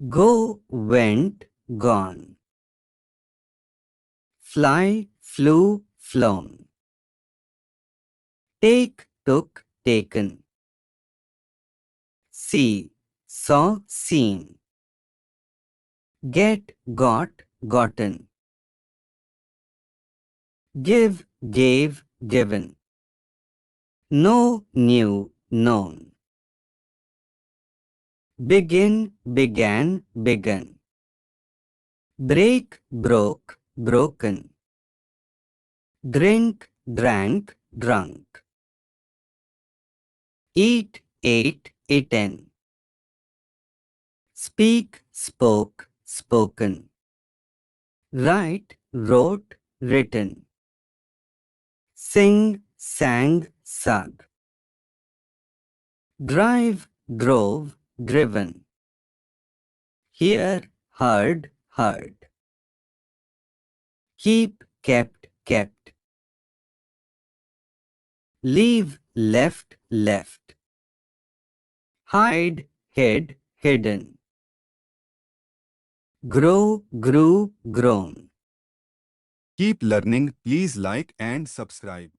Go, went, gone. Fly, flew, flown. Take, took, taken. See, saw, seen. Get, got, gotten. Give, gave, given. Know, knew, known. Begin, began, begun. Break, broke, broken. Drink, drank, drunk. Eat, ate, eaten. Speak, spoke, spoken. Write, wrote, written. Sing, sang, sung. Drive, drove, driven. Hear, heard, heard. Keep, kept, kept. Leave, left, left. Hide, hid, hidden. Grow, grew, grown. Keep learning. Please like and subscribe.